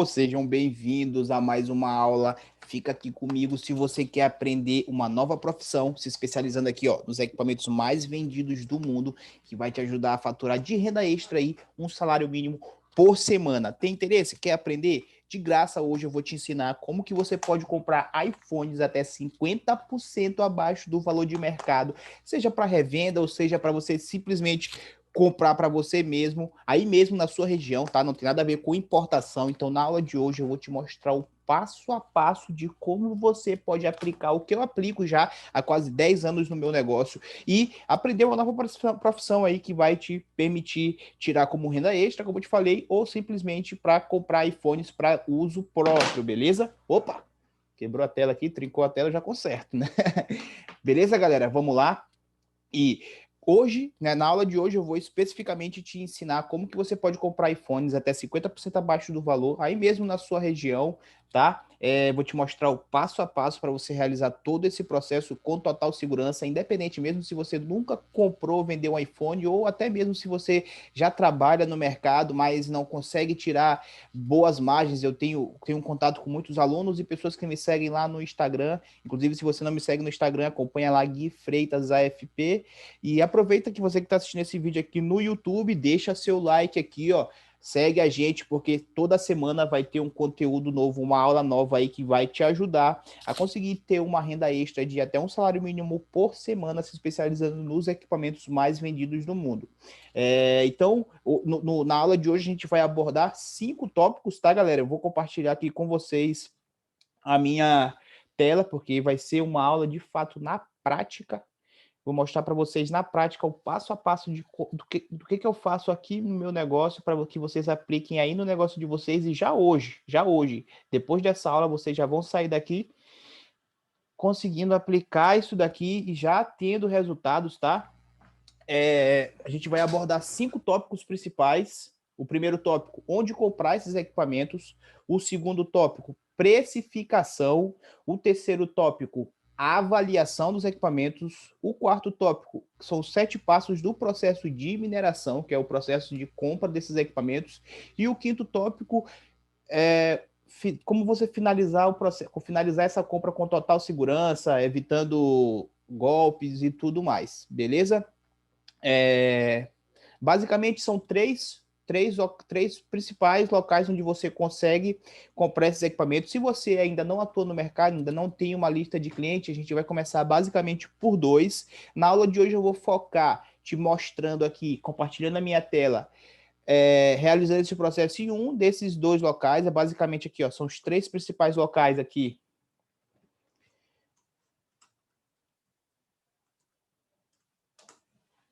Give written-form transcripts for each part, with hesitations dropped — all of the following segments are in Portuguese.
Sejam bem-vindos a mais uma aula. Fica aqui comigo se você quer aprender uma nova profissão, se especializando aqui, ó, nos equipamentos mais vendidos do mundo, que vai te ajudar a faturar de renda extra aí um salário mínimo por semana. Tem interesse? Quer aprender? De graça, hoje eu vou te ensinar como que você pode comprar iPhones até 50% abaixo do valor de mercado, seja para revenda ou seja para você simplesmente comprar para você mesmo, aí mesmo na sua região, tá? Não tem nada a ver com importação. Então, na aula de hoje, eu vou te mostrar o passo a passo de como você pode aplicar o que eu aplico já há quase 10 anos no meu negócio e aprender uma nova profissão aí que vai te permitir tirar como renda extra, como eu te falei, ou simplesmente para comprar iPhones para uso próprio, beleza? Opa! Quebrou a tela aqui, trincou a tela, já conserto, né? Beleza, galera? Vamos lá? E hoje, né, na aula de hoje, eu vou especificamente te ensinar como que você pode comprar iPhones até 50% abaixo do valor, aí mesmo na sua região, tá? Vou te mostrar o passo a passo para você realizar todo esse processo com total segurança, independente mesmo se você nunca comprou, vendeu um iPhone, ou até mesmo se você já trabalha no mercado, mas não consegue tirar boas margens. Eu tenho um contato com muitos alunos e pessoas que me seguem lá no Instagram. Inclusive, se você não me segue no Instagram, acompanha lá Gui Freitas AFP. E aproveita que você que está assistindo esse vídeo aqui no YouTube, deixa seu like aqui, ó. Segue a gente, porque toda semana vai ter um conteúdo novo, uma aula nova aí que vai te ajudar a conseguir ter uma renda extra de até um salário mínimo por semana, se especializando nos equipamentos mais vendidos do mundo. Então, na aula de hoje, a gente vai abordar 5 tópicos, tá, galera? Eu vou compartilhar aqui com vocês a minha tela, porque vai ser uma aula de fato na prática. Vou mostrar para vocês na prática o passo a passo do que eu faço aqui no meu negócio para que vocês apliquem aí no negócio de vocês e já hoje, depois dessa aula, vocês já vão sair daqui conseguindo aplicar isso daqui e já tendo resultados, tá? A gente vai abordar 5 tópicos principais. O primeiro tópico, onde comprar esses equipamentos. O segundo tópico, precificação. O terceiro tópico, a avaliação dos equipamentos. O quarto tópico são os 7 passos do processo de mineração, que é o processo de compra desses equipamentos. E o quinto tópico é como você finalizar o processo, finalizar essa compra com total segurança, evitando golpes e tudo mais, beleza? É, Basicamente, são três principais locais onde você consegue comprar esses equipamentos. Se você ainda não atua no mercado, ainda não tem uma lista de clientes, a gente vai começar basicamente por dois. Na aula de hoje, eu vou focar te mostrando aqui, compartilhando a minha tela, realizando esse processo em um desses dois locais. É basicamente aqui, ó, são os 3 principais locais aqui: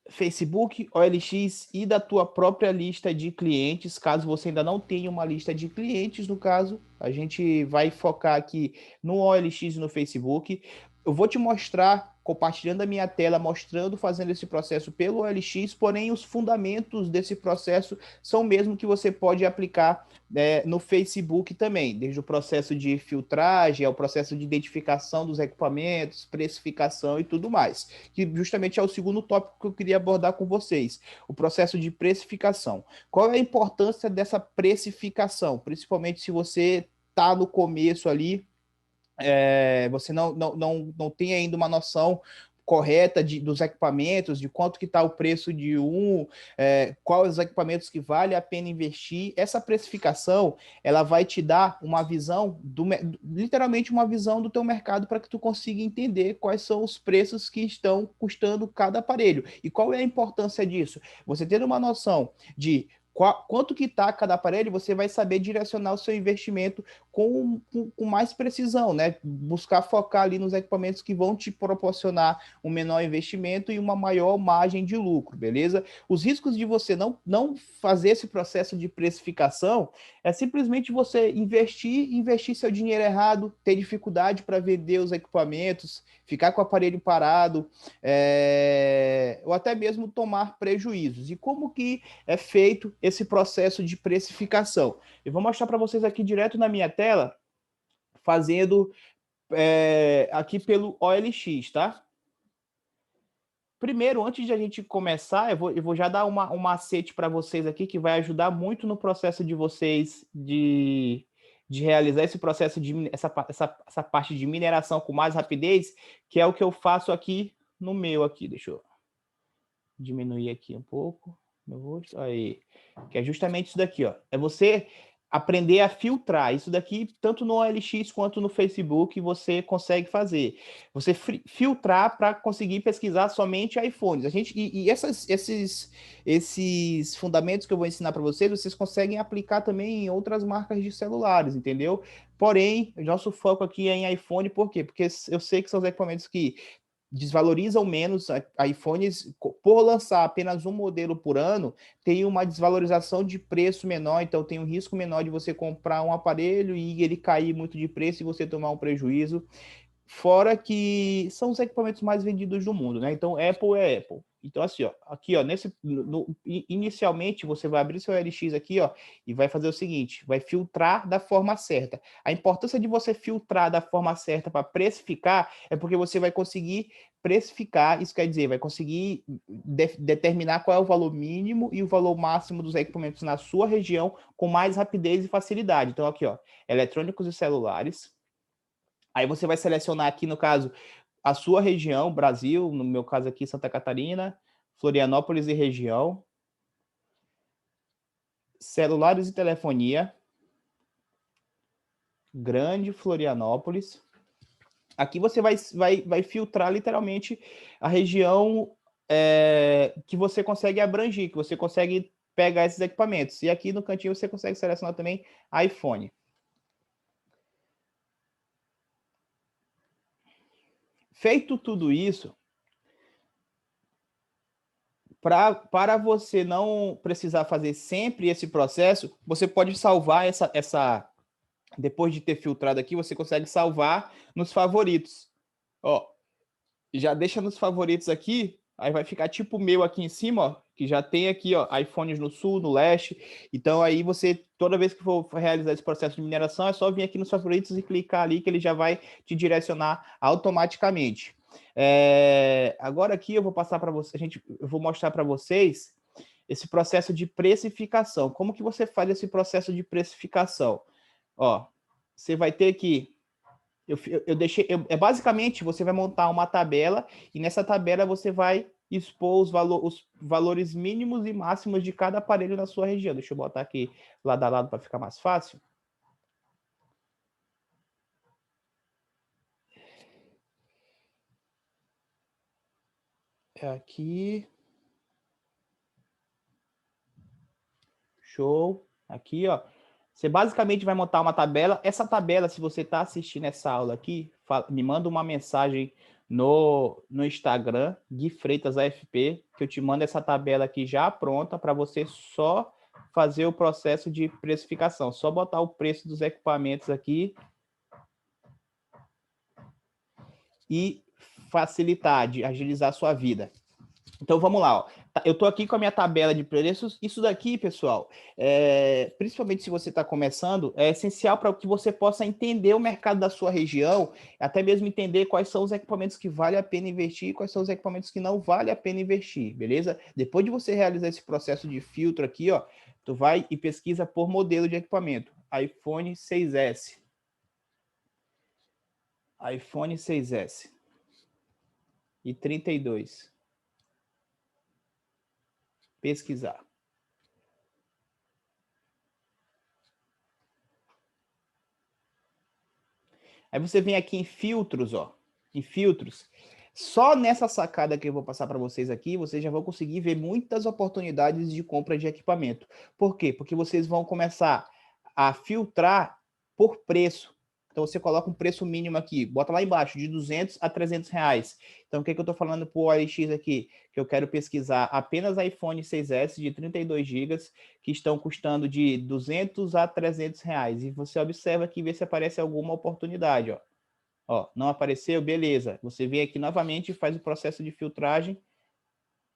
Facebook, OLX e da tua própria lista de clientes. Caso você ainda não tenha uma lista de clientes, no caso, a gente vai focar aqui no OLX e no Facebook. Eu vou te mostrar, compartilhando a minha tela, mostrando, fazendo esse processo pelo OLX, porém os fundamentos desse processo são mesmo que você pode aplicar, no Facebook também, desde o processo de filtragem, ao processo de identificação dos equipamentos, precificação e tudo mais, que justamente é o segundo tópico que eu queria abordar com vocês, o processo de precificação. Qual é a importância dessa precificação, principalmente se você está no começo ali, você não tem ainda uma noção correta dos equipamentos, de quanto que está o preço de quais os equipamentos que vale a pena investir. Essa precificação, ela vai te dar uma visão, literalmente uma visão do teu mercado para que tu consiga entender quais são os preços que estão custando cada aparelho. E qual é a importância disso? Você tendo uma noção de quanto que está cada aparelho, você vai saber direcionar o seu investimento com mais precisão, né? Buscar focar ali nos equipamentos que vão te proporcionar um menor investimento e uma maior margem de lucro, beleza? Os riscos de você não fazer esse processo de precificação é simplesmente você investir seu dinheiro errado, ter dificuldade para vender os equipamentos, ficar com o aparelho parado, ou até mesmo tomar prejuízos. E como que é feito esse processo de precificação? Eu vou mostrar para vocês aqui direto na minha tela, fazendo aqui pelo OLX, tá? primeiro, antes de a gente começar, eu vou já dar um macete para vocês aqui que vai ajudar muito no processo de vocês de realizar esse processo de essa parte de mineração com mais rapidez, que é o que eu faço aqui no meu aqui. Deixa eu diminuir aqui um pouco meu rosto. Aí, que é justamente isso daqui, ó. É você aprender a filtrar. Isso daqui, tanto no OLX quanto no Facebook, você consegue fazer. Você filtrar para conseguir pesquisar somente iPhones. A gente, esses fundamentos que eu vou ensinar para vocês, vocês conseguem aplicar também em outras marcas de celulares, entendeu? Porém, o nosso foco aqui é em iPhone, por quê? Porque eu sei que são os equipamentos que desvalorizam menos iPhones por lançar apenas um modelo por ano, tem uma desvalorização de preço menor, então tem um risco menor de você comprar um aparelho e ele cair muito de preço e você tomar um prejuízo. Fora que são os equipamentos mais vendidos do mundo, né? Então, Apple é Apple. Então, assim, ó, aqui, ó, inicialmente você vai abrir seu LX aqui, ó, e vai fazer o seguinte: vai filtrar da forma certa. A importância de você filtrar da forma certa para precificar é porque você vai conseguir precificar, isso quer dizer, vai conseguir determinar qual é o valor mínimo e o valor máximo dos equipamentos na sua região com mais rapidez e facilidade. Então, aqui, ó, eletrônicos e celulares. Aí você vai selecionar aqui, no caso, a sua região, Brasil, no meu caso aqui, Santa Catarina, Florianópolis e região. Celulares e telefonia. Grande Florianópolis. Aqui você vai filtrar literalmente a região que você consegue abranger, que você consegue pegar esses equipamentos. E aqui no cantinho você consegue selecionar também iPhone. Feito tudo isso, para você não precisar fazer sempre esse processo, você pode salvar depois de ter filtrado aqui, você consegue salvar nos favoritos. Ó, já deixa nos favoritos aqui, aí vai ficar tipo o meu aqui em cima, ó, que já tem aqui, ó, iPhones no sul, no leste. Então aí você, toda vez que for realizar esse processo de mineração, é só vir aqui nos favoritos e clicar ali que ele já vai te direcionar automaticamente. Agora aqui eu vou passar para você, eu vou mostrar para vocês esse processo de precificação. Como que você faz esse processo de precificação? Ó, você vai ter que basicamente você vai montar uma tabela e nessa tabela você vai expor os valores mínimos e máximos de cada aparelho na sua região. Deixa eu botar aqui lado a lado para ficar mais fácil. É aqui. Show. Aqui, ó. Você basicamente vai montar uma tabela. Essa tabela, se você está assistindo essa aula aqui, me manda uma mensagem no Instagram, Gui Freitas AFP, que eu te mando essa tabela aqui já pronta para você só fazer o processo de precificação. Só botar o preço dos equipamentos aqui e facilitar, de agilizar a sua vida. Então, vamos lá. Ó. Eu estou aqui com a minha tabela de preços. Isso daqui, pessoal, principalmente se você está começando, é essencial para que você possa entender o mercado da sua região, até mesmo entender quais são os equipamentos que vale a pena investir e quais são os equipamentos que não vale a pena investir, beleza? Depois de você realizar esse processo de filtro aqui, ó, tu vai e pesquisa por modelo de equipamento. iPhone 6S. iPhone 6S. E 32. Pesquisar. Aí você vem aqui em filtros, ó. Em filtros. Só nessa sacada que eu vou passar para vocês aqui, vocês já vão conseguir ver muitas oportunidades de compra de equipamento. Por quê? Porque vocês vão começar a filtrar por preço. Então você coloca um preço mínimo aqui, bota lá embaixo, de 200 a 300 reais. Então o que eu estou falando para o OLX aqui? Que eu quero pesquisar apenas iPhone 6S de 32 GB, que estão custando de 200 a 300 reais. E você observa aqui, vê se aparece alguma oportunidade, ó. Ó, não apareceu? Beleza. Você vem aqui novamente e faz o processo de filtragem.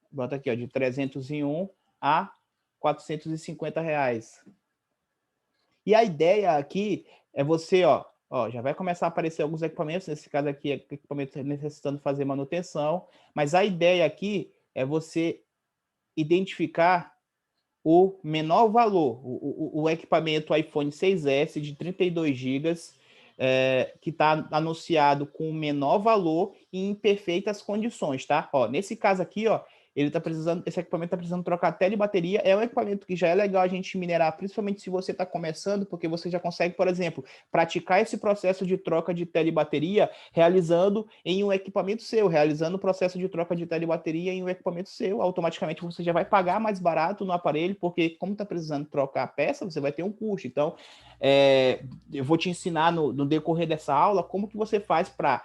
Bota aqui, ó, de 301 a 450 reais. E a ideia aqui é você, ó, Ó, já vai começar a aparecer alguns equipamentos, nesse caso aqui, equipamentos necessitando fazer manutenção, mas a ideia aqui é você identificar o menor valor, o equipamento iPhone 6S de 32 GB, que está anunciado com o menor valor e em perfeitas condições, tá? Ó, nesse caso aqui, ó, ele tá precisando, esse equipamento está precisando trocar tela e bateria. É um equipamento que já é legal a gente minerar, principalmente se você está começando, porque você já consegue, por exemplo, praticar esse processo de troca de tela e bateria realizando em um equipamento seu, realizando o processo de troca de tela e bateria em um equipamento seu. Automaticamente você já vai pagar mais barato no aparelho, porque como está precisando trocar a peça, você vai ter um custo. Então, eu vou te ensinar no decorrer dessa aula como que você faz para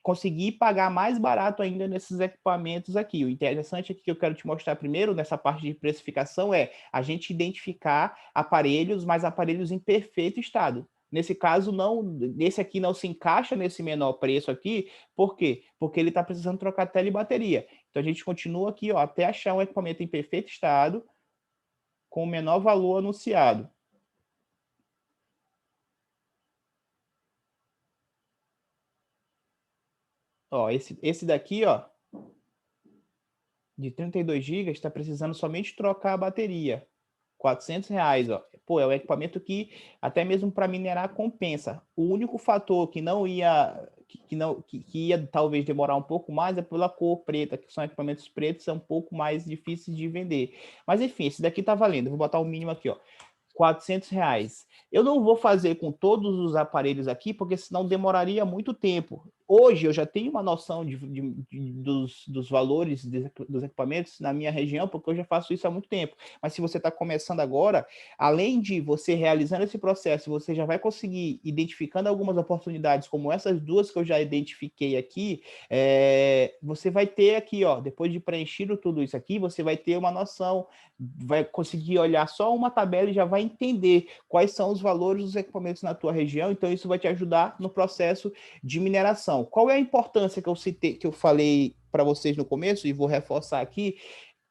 conseguir pagar mais barato ainda nesses equipamentos aqui. O interessante aqui que eu quero te mostrar primeiro, nessa parte de precificação, é a gente identificar aparelhos, mas aparelhos em perfeito estado. Nesse caso, não, nesse aqui não se encaixa nesse menor preço aqui. Por quê? Porque ele está precisando trocar tela e bateria. Então a gente continua aqui, ó, até achar um equipamento em perfeito estado com o menor valor anunciado. Ó, esse daqui, ó, de 32 GB, está precisando somente trocar a bateria. R$ 400, ó. Pô, é um equipamento que até mesmo para minerar compensa. O único fator que não ia que ia talvez demorar um pouco mais é pela cor preta, que são equipamentos pretos, são um pouco mais difíceis de vender. Mas enfim, esse daqui tá valendo. Eu vou botar o mínimo aqui, ó. R$ 400. Eu não vou fazer com todos os aparelhos aqui, porque senão demoraria muito tempo. Hoje eu já tenho uma noção dos valores dos equipamentos na minha região, porque eu já faço isso há muito tempo. Mas se você está começando agora, além de você realizando esse processo, você já vai conseguir identificando algumas oportunidades, como essas duas que eu já identifiquei aqui, você vai ter aqui, ó, depois de preenchido tudo isso aqui, você vai ter uma noção, vai conseguir olhar só uma tabela e já vai entender quais são os valores dos equipamentos na tua região. Então isso vai te ajudar no processo de mineração. Qual é a importância que eu citei, que eu falei para vocês no começo e vou reforçar aqui,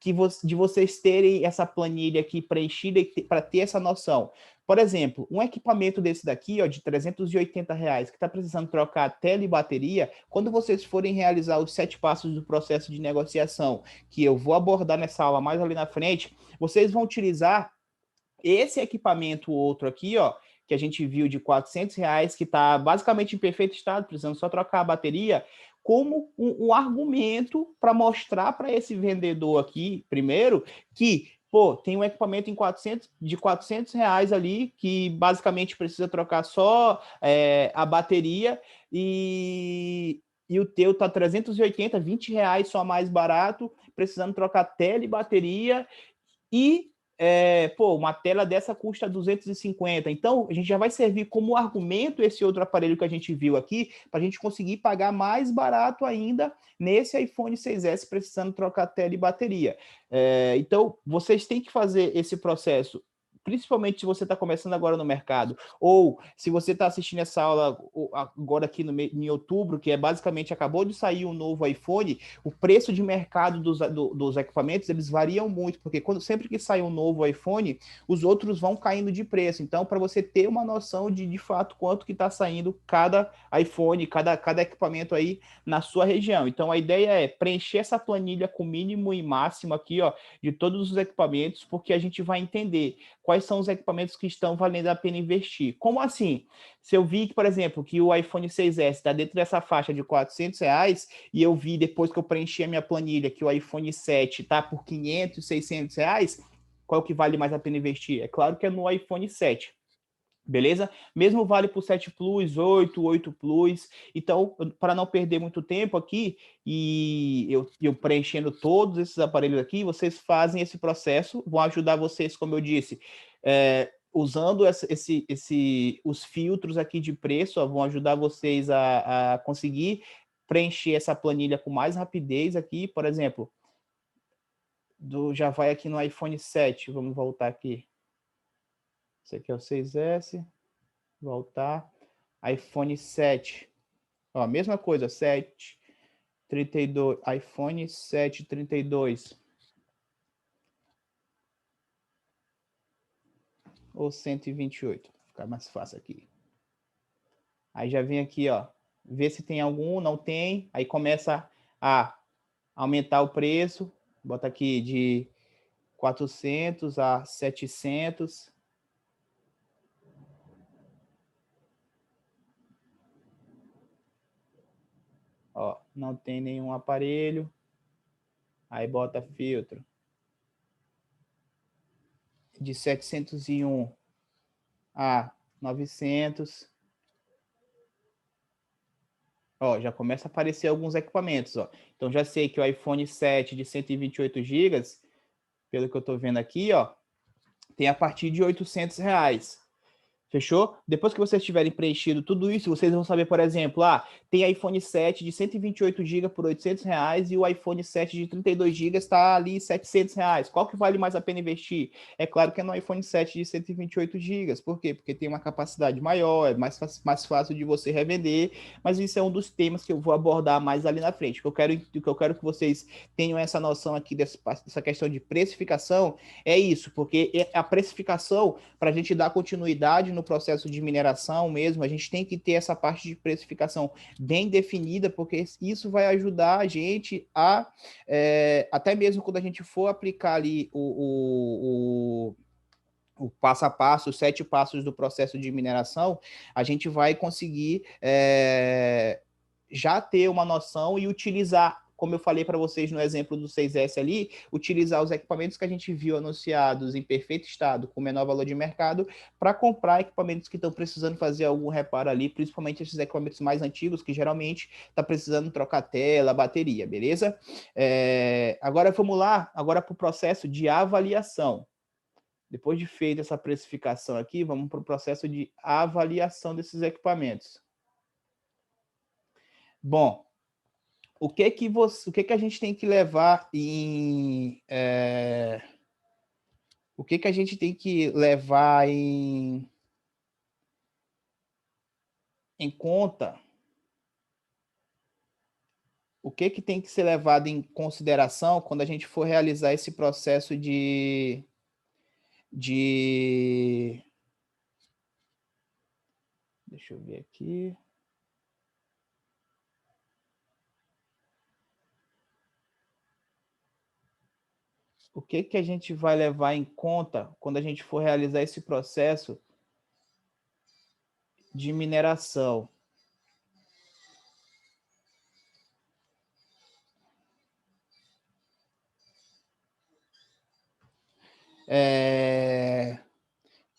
de vocês terem essa planilha aqui preenchida para ter essa noção. Por exemplo, um equipamento desse daqui, ó, de R$ 380, que está precisando trocar tela e bateria, quando vocês forem realizar os 7 passos do processo de negociação, que eu vou abordar nessa aula mais ali na frente, vocês vão utilizar esse equipamento outro aqui, ó, que a gente viu de R$ 400, que está basicamente em perfeito estado, precisando só trocar a bateria, como um argumento para mostrar para esse vendedor aqui, primeiro, que pô, tem um equipamento de R$ 400 ali, que basicamente precisa trocar só a bateria, e o teu tá 380, R$ 20 só mais barato, precisando trocar tela e bateria, e uma tela dessa custa 250. Então, a gente já vai servir como argumento esse outro aparelho que a gente viu aqui, para a gente conseguir pagar mais barato ainda nesse iPhone 6S, precisando trocar tela e bateria. Então, vocês têm que fazer esse processo, principalmente se você está começando agora no mercado, ou se você está assistindo essa aula agora aqui em outubro, que basicamente acabou de sair um novo iPhone. O preço de mercado dos equipamentos, eles variam muito, porque sempre que sai um novo iPhone, os outros vão caindo de preço. Então, para você ter uma noção de fato quanto que está saindo cada iPhone, cada equipamento aí na sua região. Então, a ideia é preencher essa planilha com mínimo e máximo aqui, ó, de todos os equipamentos, porque a gente vai entender quais são os equipamentos que estão valendo a pena investir. Como assim? Se eu vi que, por exemplo, que o iPhone 6S está dentro dessa faixa de R$ 400, e eu vi depois que eu preenchi a minha planilha que o iPhone 7 está por R$ 500, R$ 600, qual que vale mais a pena investir? É claro que é no iPhone 7. Beleza? Mesmo vale para o 7 Plus, 8 Plus. Então, para não perder muito tempo aqui, e eu preenchendo todos esses aparelhos aqui, vocês fazem esse processo, vão ajudar vocês, como eu disse, usando os filtros aqui de preço, ó, vão ajudar vocês a conseguir preencher essa planilha com mais rapidez aqui. Por exemplo, já vai aqui no iPhone 7, vamos voltar aqui. Esse aqui é o 6S. Voltar. iPhone 7. Ó, mesma coisa, 7, 32. iPhone 7, 32. Ou 128. Ficar mais fácil aqui. Aí já vem aqui, ó, ver se tem algum, não tem, aí começa a aumentar o preço, bota aqui de 400 a 700. Ó, não tem nenhum aparelho. Aí bota filtro de 701 a 900. Ó, já começa a aparecer alguns equipamentos, ó. Então já sei que o iPhone 7 de 128 GB, pelo que eu tô vendo aqui, ó, tem a partir de R$ 800. Fechou? Depois que vocês tiverem preenchido tudo isso, vocês vão saber, por exemplo, tem iPhone 7 de 128 GB por R$ 800 e o iPhone 7 de 32 GB está ali R$ 700. Qual que vale mais a pena investir? É claro que é no iPhone 7 de 128 GB. Por quê? Porque tem uma capacidade maior, é mais fácil de você revender, mas isso é um dos temas que eu vou abordar mais ali na frente. O que eu quero que vocês tenham essa noção aqui dessa questão de precificação é isso, porque a precificação, para a gente dar continuidade no processo de mineração mesmo, a gente tem que ter essa parte de precificação bem definida, porque isso vai ajudar a gente até mesmo quando a gente for aplicar ali o passo a passo, os 7 passos do processo de mineração, a gente vai conseguir já ter uma noção e utilizar, como eu falei para vocês no exemplo do 6S ali, utilizar os equipamentos que a gente viu anunciados em perfeito estado, com menor valor de mercado, para comprar equipamentos que estão precisando fazer algum reparo ali, principalmente esses equipamentos mais antigos, que geralmente está precisando trocar tela, bateria, beleza? Agora vamos lá, agora para o processo de avaliação. Depois de feita essa precificação aqui, vamos para o processo de avaliação desses equipamentos. Bom, o que a gente tem que levar o que a gente tem que levar em conta? O que tem que ser levado em consideração quando a gente for realizar esse processo de... Deixa eu ver aqui. O que a gente vai levar em conta quando a gente for realizar esse processo de mineração?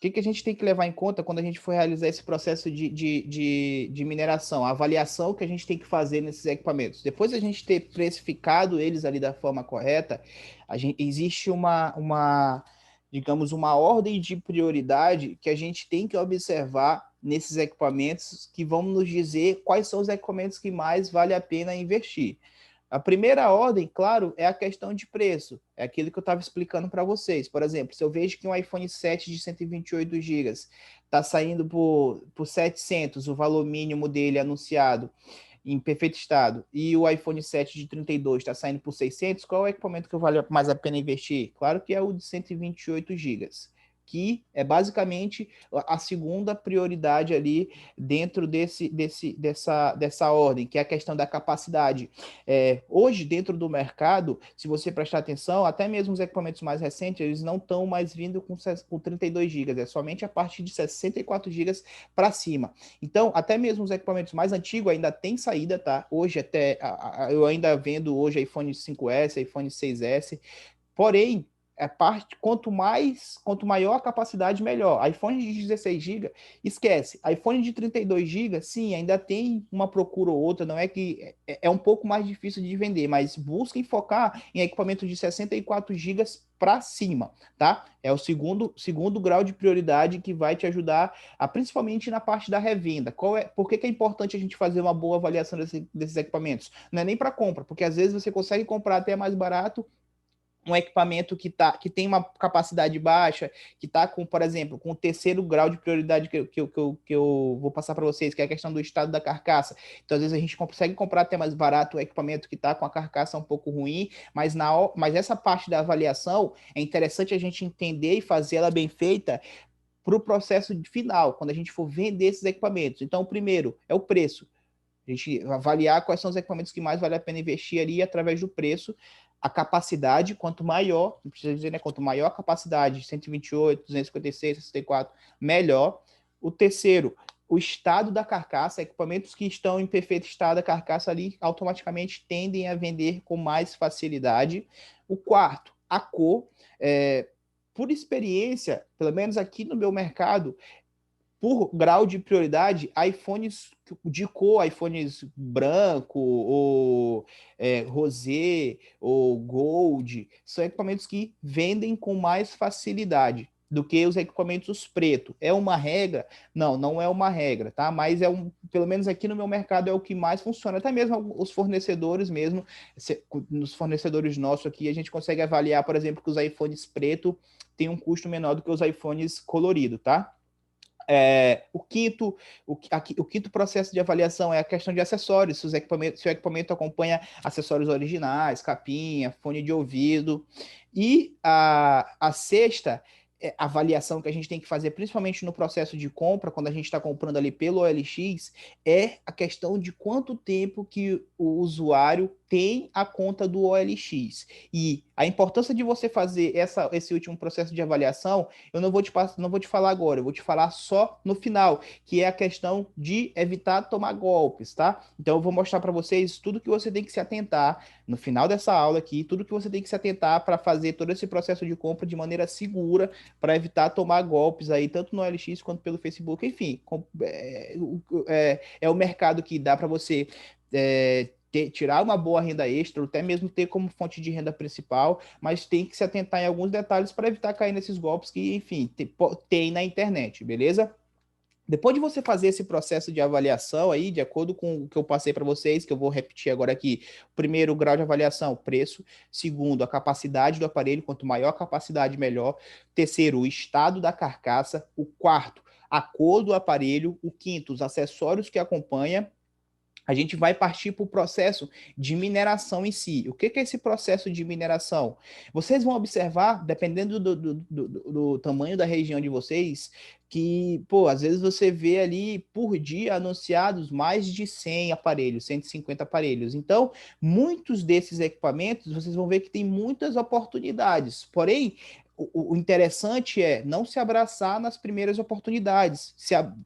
O que a gente tem que levar em conta quando a gente for realizar esse processo de mineração? A avaliação que a gente tem que fazer nesses equipamentos. Depois de a gente ter precificado eles ali da forma correta, existe digamos, uma ordem de prioridade que a gente tem que observar nesses equipamentos que vão nos dizer quais são os equipamentos que mais vale a pena investir. A primeira ordem, claro, é a questão de preço. É aquilo que eu estava explicando para vocês. Por exemplo, se eu vejo que um iPhone 7 de 128 GB está saindo por 700, o valor mínimo dele anunciado em perfeito estado, e o iPhone 7 de 32 está saindo por 600, qual é o equipamento que vale mais a pena investir? Claro que é o de 128 GB, que é basicamente a segunda prioridade ali dentro dessa ordem, que é a questão da capacidade. Hoje, dentro do mercado, se você prestar atenção, até mesmo os equipamentos mais recentes, eles não estão mais vindo com 32 GB, é somente a partir de 64 GB para cima. Então, até mesmo os equipamentos mais antigos ainda tem saída, tá? Hoje eu ainda vendo hoje iPhone 5S, iPhone 6S, porém, quanto maior a capacidade, melhor. iPhone de 16 GB, esquece. iPhone de 32 GB, sim, ainda tem uma procura ou outra, não é que é um pouco mais difícil de vender, mas busquem focar em equipamento de 64 GB para cima, tá? É o segundo grau de prioridade que vai te ajudar, principalmente na parte da revenda. Por que é importante a gente fazer uma boa avaliação desses equipamentos? Não é nem para compra, porque às vezes você consegue comprar até mais barato um equipamento que tem uma capacidade baixa, que está com, por exemplo, com o terceiro grau de prioridade que eu vou passar para vocês, que é a questão do estado da carcaça. Então, às vezes, a gente consegue comprar até mais barato o equipamento que está com a carcaça um pouco ruim, mas essa parte da avaliação é interessante a gente entender e fazer ela bem feita, para o processo final, quando a gente for vender esses equipamentos. Então, o primeiro é o preço. A gente avaliar quais são os equipamentos que mais vale a pena investir ali através do preço. A capacidade, quanto maior, não precisa dizer, né? Quanto maior a capacidade, 128, 256, 64, melhor. O terceiro, o estado da carcaça, equipamentos que estão em perfeito estado da carcaça ali automaticamente tendem a vender com mais facilidade. O quarto, a cor. Por experiência, pelo menos aqui no meu mercado, por grau de prioridade, iPhones de cor, iPhones branco, ou rosé, ou gold, são equipamentos que vendem com mais facilidade do que os equipamentos preto. É uma regra? Não, não é uma regra, tá? Mas pelo menos aqui no meu mercado é o que mais funciona. Até mesmo os fornecedores mesmo, nos fornecedores nossos aqui, a gente consegue avaliar, por exemplo, que os iPhones preto têm um custo menor do que os iPhones colorido, tá? O quinto processo de avaliação é a questão de acessórios, se o equipamento acompanha acessórios originais, capinha, fone de ouvido. E a sexta avaliação que a gente tem que fazer, principalmente no processo de compra, quando a gente está comprando ali pelo OLX, é a questão de quanto tempo que o usuário tem a conta do OLX. E a importância de você fazer esse último processo de avaliação, eu não vou te falar agora, eu vou te falar só no final, que é a questão de evitar tomar golpes, tá? Então eu vou mostrar para vocês tudo que você tem que se atentar no final dessa aula aqui, tudo que você tem que se atentar para fazer todo esse processo de compra de maneira segura, para evitar tomar golpes aí, tanto no OLX quanto pelo Facebook. Enfim, é o mercado que dá para você tirar uma boa renda extra, ou até mesmo ter como fonte de renda principal, mas tem que se atentar em alguns detalhes para evitar cair nesses golpes que, enfim, tem na internet, beleza? Depois de você fazer esse processo de avaliação aí, de acordo com o que eu passei para vocês, que eu vou repetir agora aqui, primeiro, o grau de avaliação, preço. Segundo, a capacidade do aparelho, quanto maior a capacidade, melhor. Terceiro, o estado da carcaça. O quarto, a cor do aparelho. O quinto, os acessórios que acompanham. A gente vai partir para o processo de mineração em si. O que é esse processo de mineração? Vocês vão observar, dependendo do tamanho da região de vocês, que, pô, às vezes você vê ali por dia anunciados mais de 100 aparelhos, 150 aparelhos. Então, muitos desses equipamentos, vocês vão ver que tem muitas oportunidades. Porém, o interessante é não se abraçar nas primeiras oportunidades,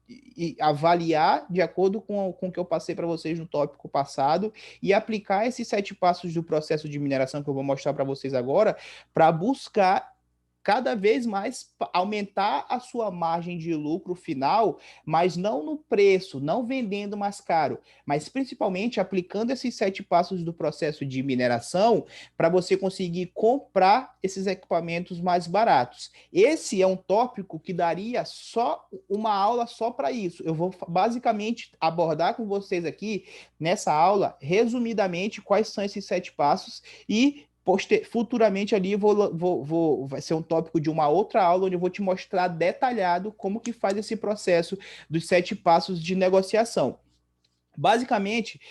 e avaliar de acordo com o que eu passei para vocês no tópico passado e aplicar esses 7 passos do processo de mineração que eu vou mostrar para vocês agora, para buscar cada vez mais aumentar a sua margem de lucro final, mas não no preço, não vendendo mais caro, mas principalmente aplicando esses 7 passos do processo de mineração para você conseguir comprar esses equipamentos mais baratos. Esse é um tópico que daria só uma aula só para isso. Eu vou basicamente abordar com vocês aqui nessa aula, resumidamente, quais são esses 7 passos e futuramente ali vai ser um tópico de uma outra aula onde eu vou te mostrar detalhado como que faz esse processo dos 7 passos de negociação. Basicamente,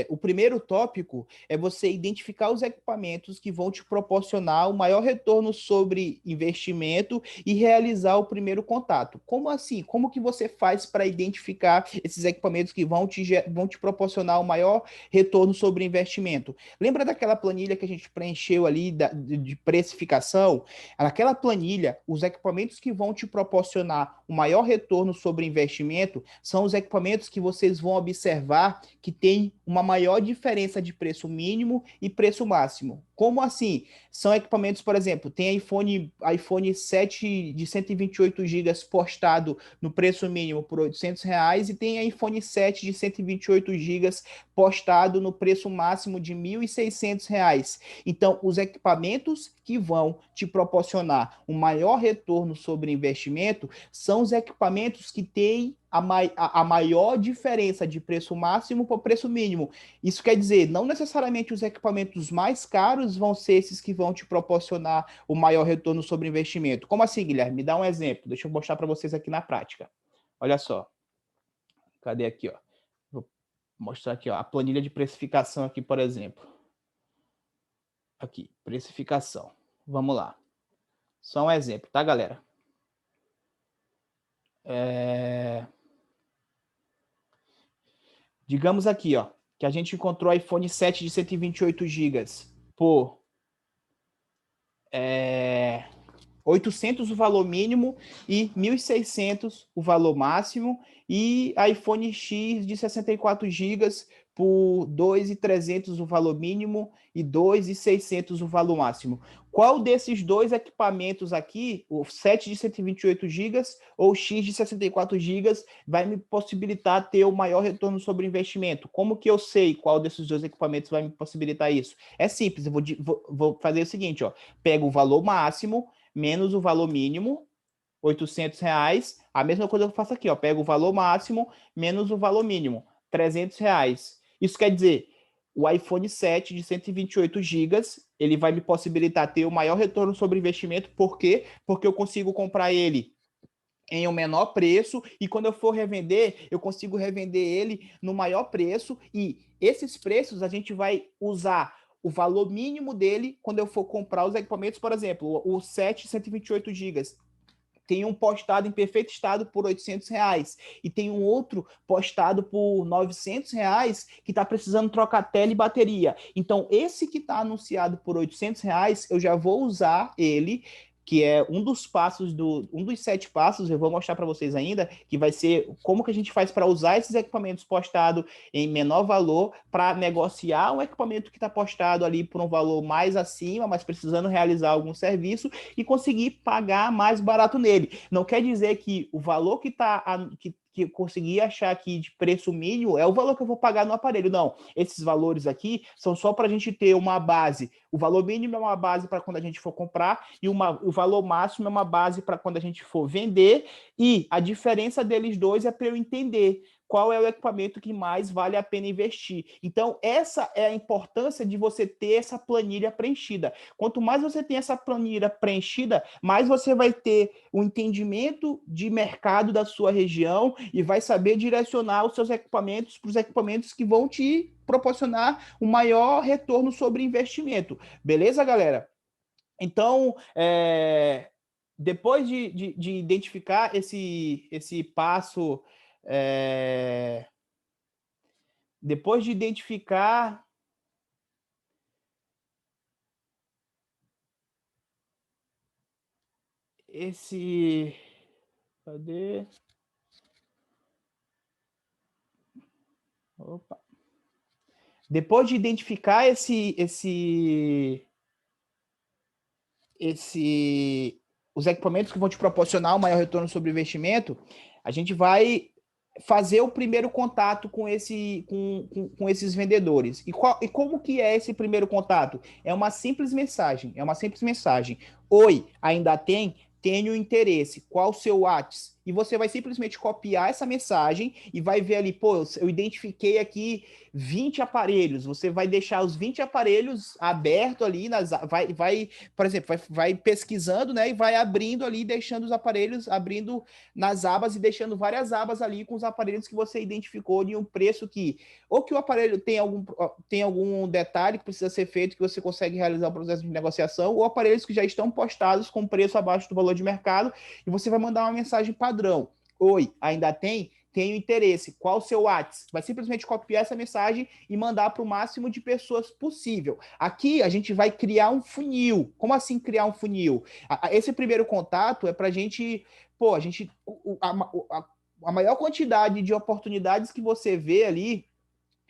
o primeiro tópico é você identificar os equipamentos que vão te proporcionar o maior retorno sobre investimento e realizar o primeiro contato. Como assim? Como que você faz para identificar esses equipamentos que vão te proporcionar o maior retorno sobre investimento? Lembra daquela planilha que a gente preencheu ali de precificação? Naquela planilha, os equipamentos que vão te proporcionar o maior retorno sobre investimento são os equipamentos que vocês vão observar que tem uma maior diferença de preço mínimo e preço máximo. Como assim? São equipamentos, por exemplo, tem iPhone 7 de 128 GB postado no preço mínimo por R$ 800 e tem iPhone 7 de 128 GB postado no preço máximo de R$ 1.600. Então, os equipamentos que vão te proporcionar um maior retorno sobre investimento são os equipamentos que têm a maior diferença de preço máximo para o preço mínimo. Isso quer dizer, não necessariamente os equipamentos mais caros vão ser esses que vão te proporcionar o maior retorno sobre investimento. Como assim, Guilherme? Me dá um exemplo. Deixa eu mostrar para vocês aqui na prática. Olha só. Cadê aqui, ó? Vou mostrar aqui, ó, a planilha de precificação aqui, por exemplo. Aqui, precificação. Vamos lá. Só um exemplo, tá, galera? Digamos aqui, ó, que a gente encontrou o iPhone 7 de 128 gigas por 800 o valor mínimo e 1.600 o valor máximo, e iPhone X de 64 gigas por 2.300 o valor mínimo e 2.600 o valor máximo. Qual desses dois equipamentos aqui, o 7 de 128 gigas ou o X de 64 gigas, vai me possibilitar ter o maior retorno sobre o investimento? Como que eu sei qual desses dois equipamentos vai me possibilitar isso? É simples, eu vou fazer o seguinte, ó, pego o valor máximo menos o valor mínimo, R$ 800. A mesma coisa que eu faço aqui, ó. Pego o valor máximo menos o valor mínimo, R$ 300. Isso quer dizer, o iPhone 7 de 128 gigas, ele vai me possibilitar ter o maior retorno sobre investimento. Por quê? Porque eu consigo comprar ele em um menor preço, e quando eu for revender, eu consigo revender ele no maior preço, e esses preços a gente vai usar o valor mínimo dele quando eu for comprar os equipamentos. Por exemplo, o 7 128 gigas tem um postado em perfeito estado por R$ 800, e tem um outro postado por R$ 900 que está precisando trocar tela e bateria. Então, esse que está anunciado por R$ 800, eu já vou usar ele, que é um dos 7 passos, eu vou mostrar para vocês ainda, que vai ser como que a gente faz para usar esses equipamentos postados em menor valor para negociar um equipamento que está postado ali por um valor mais acima, mas precisando realizar algum serviço, e conseguir pagar mais barato nele. Não quer dizer que o valor que eu consegui achar aqui de preço mínimo é o valor que eu vou pagar no aparelho. Não, esses valores aqui são só para a gente ter uma base. O valor mínimo é uma base para quando a gente for comprar, e o valor máximo é uma base para quando a gente for vender, e a diferença deles dois é para eu entender qual é o equipamento que mais vale a pena investir. Então, essa é a importância de você ter essa planilha preenchida. Quanto mais você tem essa planilha preenchida, mais você vai ter o entendimento de mercado da sua região e vai saber direcionar os seus equipamentos para os equipamentos que vão te proporcionar um maior retorno sobre investimento. Beleza, galera? Então, depois de identificar esse passo, é, depois de identificar esse. Cadê? Opa. Depois de identificar os equipamentos que vão te proporcionar um maior retorno sobre o investimento, a gente vai fazer o primeiro contato com esses vendedores. E como que é esse primeiro contato? É uma simples mensagem. Oi, ainda tem? Tenho interesse. Qual o seu WhatsApp? E você vai simplesmente copiar essa mensagem e vai ver ali, pô, eu identifiquei aqui 20 aparelhos. Você vai deixar os 20 aparelhos abertos ali, por exemplo, vai pesquisando, né? E vai abrindo ali, deixando os aparelhos, abrindo nas abas e deixando várias abas ali com os aparelhos que você identificou de um preço que, ou que o aparelho tem algum detalhe que precisa ser feito, que você consegue realizar o processo de negociação, ou aparelhos que já estão postados com preço abaixo do valor de mercado, e você vai mandar uma mensagem padrão. Oi, ainda tem? Tenho interesse. Qual o seu WhatsApp? Vai simplesmente copiar essa mensagem e mandar para o máximo de pessoas possível. Aqui a gente vai criar um funil. Como assim criar um funil? Esse primeiro contato é para a gente, pô, a maior quantidade de oportunidades que você vê ali,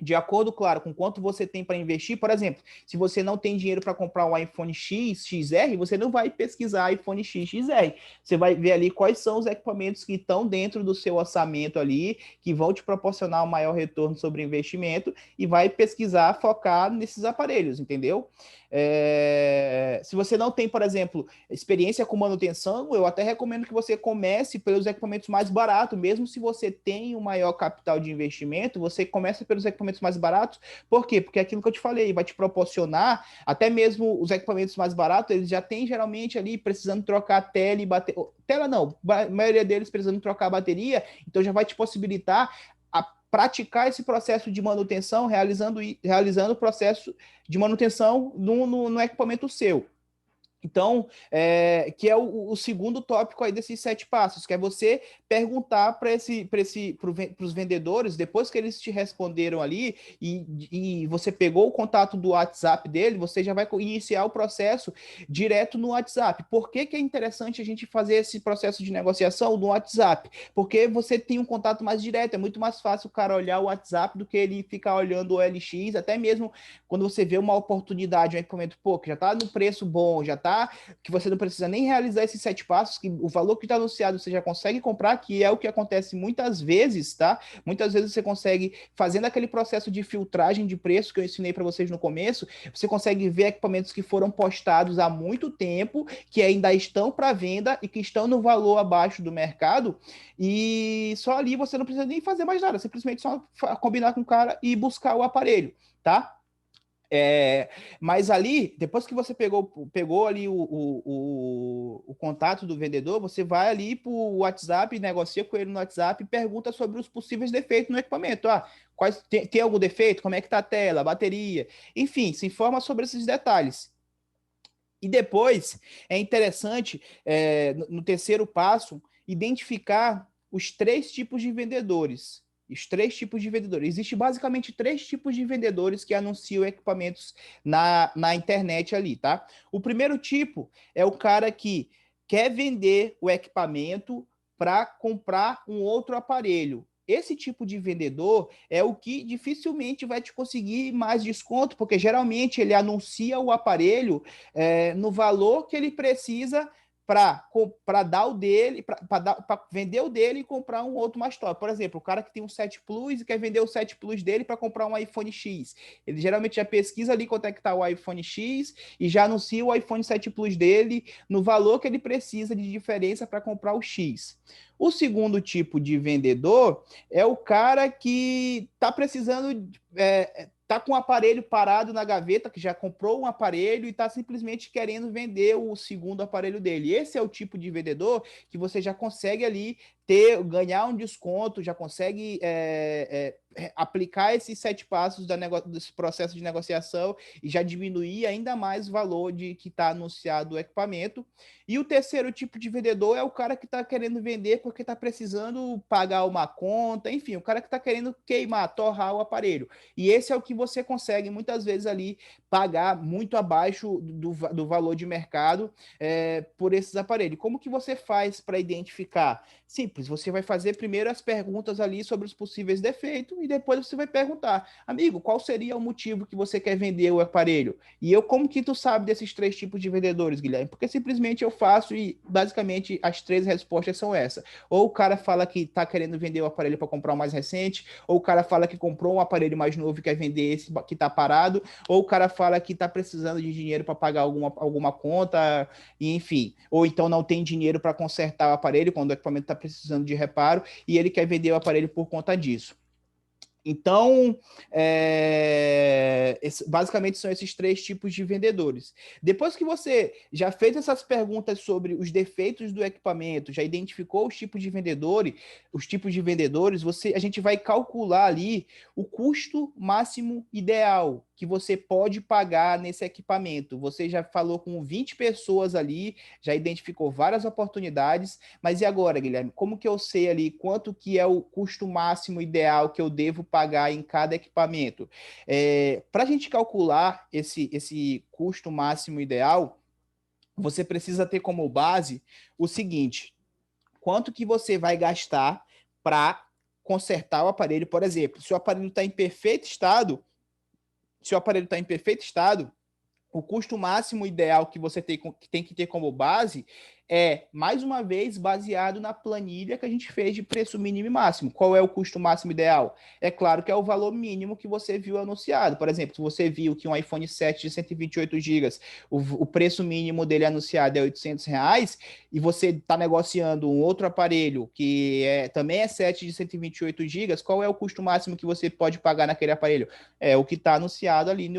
de acordo, claro, com quanto você tem para investir. Por exemplo, se você não tem dinheiro para comprar um iPhone X, XR, você não vai pesquisar iPhone X, XR. Você vai ver ali quais são os equipamentos que estão dentro do seu orçamento ali, que vão te proporcionar um maior retorno sobre investimento, e vai pesquisar, focar nesses aparelhos, entendeu? Se você não tem, por exemplo, experiência com manutenção, eu até recomendo que você comece pelos equipamentos mais baratos. Mesmo se você tem um maior capital de investimento, você começa pelos equipamentos mais baratos. Por quê? Porque aquilo que eu te falei vai te proporcionar, até mesmo os equipamentos mais baratos, eles já têm geralmente ali precisando trocar tela e bateria. Tela não, a maioria deles precisando trocar a bateria, então já vai te possibilitar a praticar esse processo de manutenção, realizando o processo de manutenção no equipamento seu. Então, que é o segundo tópico aí desses 7 passos, que é você perguntar para os vendedores, depois que eles te responderam ali, e você pegou o contato do WhatsApp dele, você já vai iniciar o processo direto no WhatsApp. Por que é interessante a gente fazer esse processo de negociação no WhatsApp? Porque você tem um contato mais direto, é muito mais fácil o cara olhar o WhatsApp do que ele ficar olhando o OLX, até mesmo quando você vê uma oportunidade, um equipamento, pô, que já está no preço bom, já está, que você não precisa nem realizar esses 7 passos, que o valor que está anunciado você já consegue comprar, que é o que acontece muitas vezes, tá? Muitas vezes você consegue, fazendo aquele processo de filtragem de preço que eu ensinei para vocês no começo, você consegue ver equipamentos que foram postados há muito tempo, que ainda estão para venda e que estão no valor abaixo do mercado, e só ali você não precisa nem fazer mais nada, simplesmente só combinar com o cara e buscar o aparelho, tá? Mas ali, depois que você pegou ali o contato do vendedor, você vai ali para o WhatsApp, negocia com ele no WhatsApp e pergunta sobre os possíveis defeitos no equipamento. Tem algum defeito? Como é que está a tela, a bateria? Enfim, se informa sobre esses detalhes. E depois é interessante, no terceiro passo, identificar os 3 tipos de vendedores. Os 3 tipos de vendedores. Existem basicamente 3 tipos de vendedores que anunciam equipamentos na internet ali, tá? O primeiro tipo é o cara que quer vender o equipamento para comprar um outro aparelho. Esse tipo de vendedor é o que dificilmente vai te conseguir mais desconto, porque geralmente ele anuncia o aparelho no valor que ele precisa para dar o dele, para vender o dele e comprar um outro mais top. Por exemplo, o cara que tem um 7 Plus e quer vender o 7 Plus dele para comprar um iPhone X. Ele geralmente já pesquisa ali quanto é que está o iPhone X e já anuncia o iPhone 7 Plus dele no valor que ele precisa de diferença para comprar o X. O segundo tipo de vendedor é o cara que está precisando, tá com o aparelho parado na gaveta, que já comprou um aparelho e está simplesmente querendo vender o segundo aparelho dele. Esse é o tipo de vendedor que você já consegue ali ganhar um desconto, já consegue aplicar esses 7 passos desse processo de negociação e já diminuir ainda mais o valor de que está anunciado o equipamento. E o terceiro tipo de vendedor é o cara que está querendo vender porque está precisando pagar uma conta, enfim, o cara que está querendo queimar, torrar o aparelho. E esse é o que você consegue muitas vezes ali pagar muito abaixo do valor de mercado por esses aparelhos. Como que você faz para identificar? Simples, você vai fazer primeiro as perguntas ali sobre os possíveis defeitos e depois você vai perguntar, amigo, qual seria o motivo que você quer vender o aparelho? E como que tu sabe desses 3 tipos de vendedores, Guilherme? Porque simplesmente eu faço e basicamente as 3 respostas são essas. Ou o cara fala que está querendo vender o aparelho para comprar o mais recente, ou o cara fala que comprou um aparelho mais novo e quer vender esse que está parado, ou o cara fala que está precisando de dinheiro para pagar alguma conta, e enfim. Ou então não tem dinheiro para consertar o aparelho quando o equipamento está precisando de reparo e ele quer vender o aparelho por conta disso. Então, basicamente são esses 3 tipos de vendedores. Depois que você já fez essas perguntas sobre os defeitos do equipamento, já identificou os tipos de vendedores, a gente vai calcular ali o custo máximo ideal que você pode pagar nesse equipamento. Você já falou com 20 pessoas ali, já identificou várias oportunidades, mas e agora, Guilherme? Como que eu sei ali quanto que é o custo máximo ideal que eu devo pagar em cada equipamento? Para a gente calcular esse custo máximo ideal, você precisa ter como base o seguinte: quanto que você vai gastar para consertar o aparelho? Por exemplo, se o aparelho está em perfeito estado, o custo máximo ideal que você tem que ter como base é, mais uma vez, baseado na planilha que a gente fez de preço mínimo e máximo. Qual é o custo máximo ideal? É claro que é o valor mínimo que você viu anunciado. Por exemplo, se você viu que um iPhone 7 de 128 GB, o preço mínimo dele anunciado é R$ 800, e você está negociando um outro aparelho que também é 7 de 128 GB, qual é o custo máximo que você pode pagar naquele aparelho? É o que está anunciado ali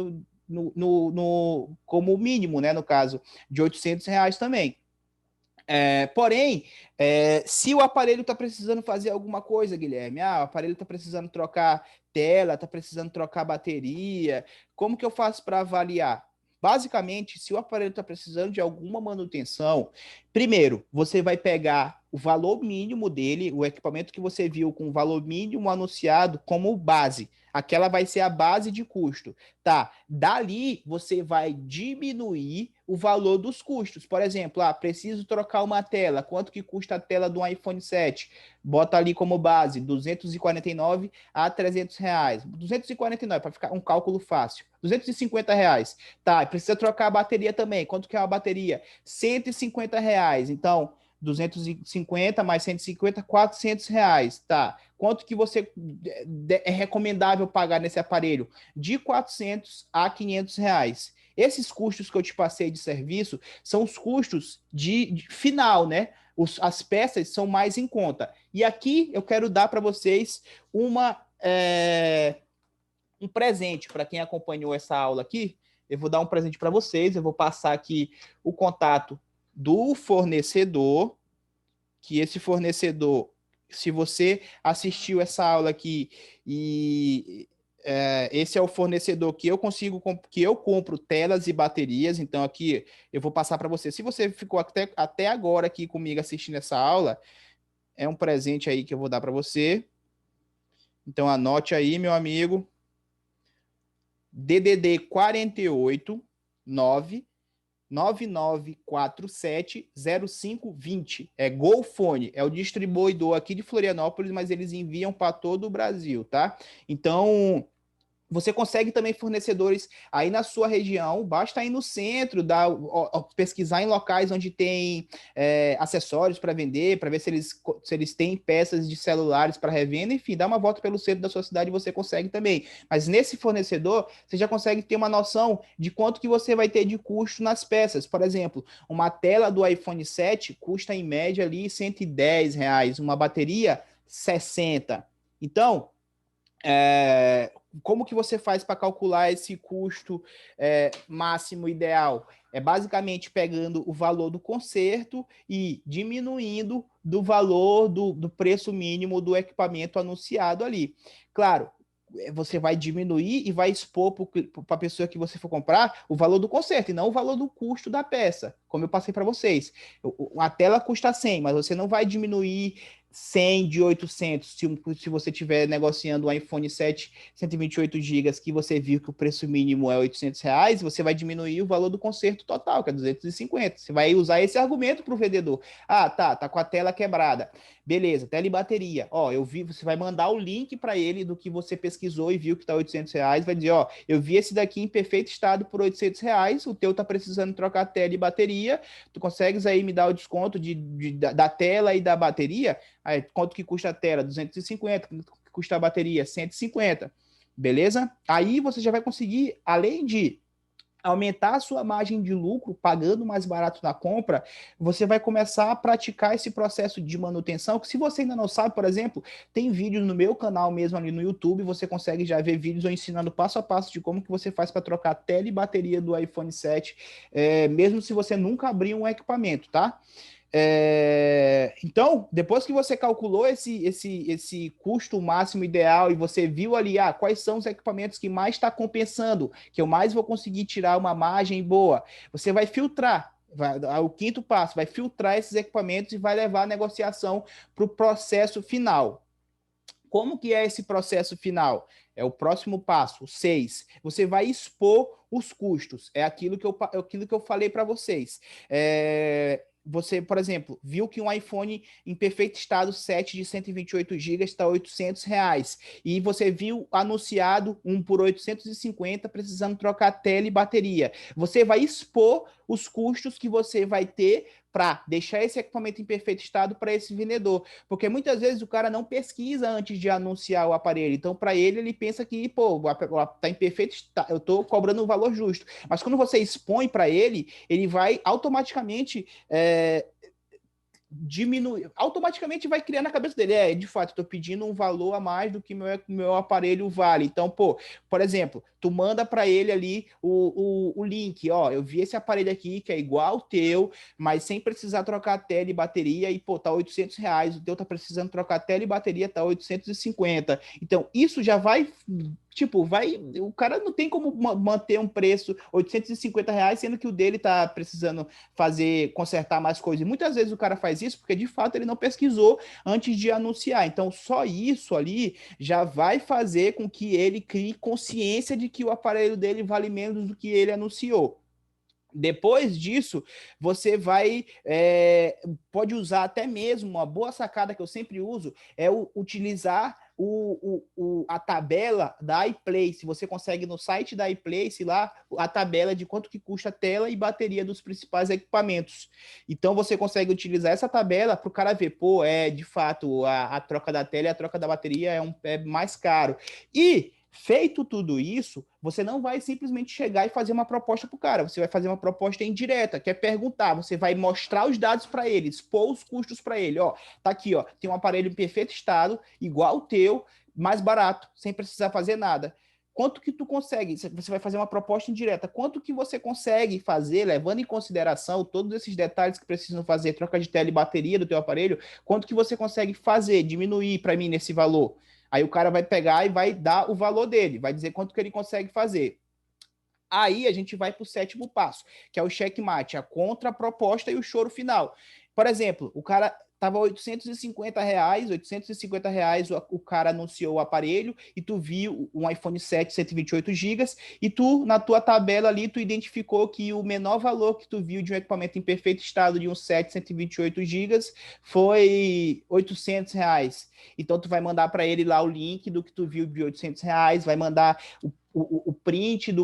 como mínimo, né, no caso, de R$ 800 também. Porém, se o aparelho está precisando fazer alguma coisa, Guilherme, o aparelho está precisando trocar tela, está precisando trocar bateria, como que eu faço para avaliar? Basicamente, se o aparelho está precisando de alguma manutenção, primeiro, você vai pegar o valor mínimo dele, o equipamento que você viu com o valor mínimo anunciado como base. Aquela vai ser a base de custo, tá? Dali, você vai diminuir o valor dos custos. Por exemplo, preciso trocar uma tela. Quanto que custa a tela do iPhone 7? Bota ali como base, 249 a 300 reais. 249, para ficar um cálculo fácil. 250 reais. Tá, precisa trocar a bateria também. Quanto que é uma bateria? 150 reais. Então, 250 mais 150, 400 reais. Tá. Quanto que você é recomendável pagar nesse aparelho? De 400 a 500 reais. Esses custos que eu te passei de serviço são os custos de final, né? As peças são mais em conta. E aqui eu quero dar para vocês um presente para quem acompanhou essa aula aqui. Eu vou dar um presente para vocês. Eu vou passar aqui o contato do fornecedor, que esse fornecedor, se você assistiu essa aula aqui e esse é o fornecedor que eu consigo, que eu compro telas e baterias. Então aqui eu vou passar para você. Se você ficou até agora aqui comigo assistindo essa aula, é um presente aí que eu vou dar para você. Então anote aí, meu amigo. DDD 48 9 99470520. É Golfone, é o distribuidor aqui de Florianópolis, mas eles enviam para todo o Brasil, tá? Então, você consegue também fornecedores aí na sua região, basta ir no centro, pesquisar em locais onde tem acessórios para vender, para ver se eles têm peças de celulares para revenda, enfim, dá uma volta pelo centro da sua cidade e você consegue também. Mas nesse fornecedor, você já consegue ter uma noção de quanto que você vai ter de custo nas peças. Por exemplo, uma tela do iPhone 7 custa em média ali R$ 110, uma bateria 60. Então, como que você faz para calcular esse custo máximo ideal? É basicamente pegando o valor do conserto e diminuindo do valor do preço mínimo do equipamento anunciado ali. Claro, você vai diminuir e vai expor para a pessoa que você for comprar o valor do conserto e não o valor do custo da peça, como eu passei para vocês. A tela custa 100, mas você não vai diminuir 100 de 800, se você estiver negociando um iPhone 7 128 GB, que você viu que o preço mínimo é R$ 800, você vai diminuir o valor do conserto total, que é 250. Você vai usar esse argumento para o vendedor. Tá com a tela quebrada. Beleza, tela e bateria. Eu vi, você vai mandar o link para ele do que você pesquisou e viu que tá R$ 800, vai dizer, eu vi esse daqui em perfeito estado por R$ 800, o teu tá precisando trocar tela e bateria, tu consegues aí me dar o desconto da tela e da bateria? Aí, quanto que custa a tela? 250. Quanto que custa a bateria? 150. Beleza? Aí você já vai conseguir, além de aumentar a sua margem de lucro, pagando mais barato na compra, você vai começar a praticar esse processo de manutenção, que se você ainda não sabe, por exemplo, tem vídeos no meu canal mesmo ali no YouTube, você consegue já ver vídeos eu ensinando passo a passo de como que você faz para trocar tela e bateria do iPhone 7, mesmo se você nunca abriu um equipamento, tá? Então, depois que você calculou esse custo máximo ideal e você viu ali quais são os equipamentos que mais está compensando, que eu mais vou conseguir tirar uma margem boa, você vai filtrar. O quinto passo, vai filtrar esses equipamentos e vai levar a negociação para o processo final. Como que é esse processo final? É o próximo passo, 6. Você vai expor os custos. É aquilo que eu falei para vocês. Você, por exemplo, viu que um iPhone em perfeito estado 7 de 128 GB está R$ 800 e você viu anunciado um por 850 precisando trocar tela e bateria. Você vai expor os custos que você vai ter para deixar esse equipamento em perfeito estado para esse vendedor, porque muitas vezes o cara não pesquisa antes de anunciar o aparelho, então para ele pensa que, tá em perfeito estado, eu estou cobrando um valor justo, mas quando você expõe para ele vai automaticamente diminuir, automaticamente vai criar na cabeça dele, de fato, estou pedindo um valor a mais do que meu aparelho vale. Então, por exemplo, tu manda para ele ali o link, ó, eu vi esse aparelho aqui que é igual ao teu, mas sem precisar trocar tela e bateria, e pô, tá R$ 800, o teu tá precisando trocar tela e bateria, tá 850. Então, isso já vai, tipo, o cara não tem como manter um preço R$ 850, sendo que o dele tá precisando consertar mais coisas. E muitas vezes o cara faz isso porque, de fato, ele não pesquisou antes de anunciar. Então, só isso ali já vai fazer com que ele crie consciência de que o aparelho dele vale menos do que ele anunciou. Depois disso, você pode usar até mesmo, uma boa sacada que eu sempre uso, utilizar a tabela da iPlace. Você consegue no site da iPlace lá a tabela de quanto que custa a tela e bateria dos principais equipamentos. Então você consegue utilizar essa tabela para o cara ver, pô, de fato, a troca da tela e a troca da bateria é mais caro. E feito tudo isso, você não vai simplesmente chegar e fazer uma proposta para o cara, você vai fazer uma proposta indireta, que é perguntar, você vai mostrar os dados para ele, expor os custos para ele, ó, tá aqui, ó, tem um aparelho em perfeito estado, igual o teu, mais barato, sem precisar fazer nada. Quanto que tu consegue? Você vai fazer uma proposta indireta. Quanto que você consegue fazer, levando em consideração todos esses detalhes que precisam fazer, troca de tela e bateria do teu aparelho, quanto que você consegue fazer, diminuir para mim nesse valor? Aí o cara vai pegar e vai dar o valor dele, vai dizer quanto que ele consegue fazer. Aí a gente vai para o sétimo passo, que é o checkmate, a contraproposta e o choro final. Por exemplo, o cara tava R$ 850, o cara anunciou o aparelho e tu viu um iPhone 7 128 GB e tu, na tua tabela ali, tu identificou que o menor valor que tu viu de um equipamento em perfeito estado de um 7 128 GB foi R$ 800. Então tu vai mandar para ele lá o link do que tu viu de R$ 800, vai mandar o print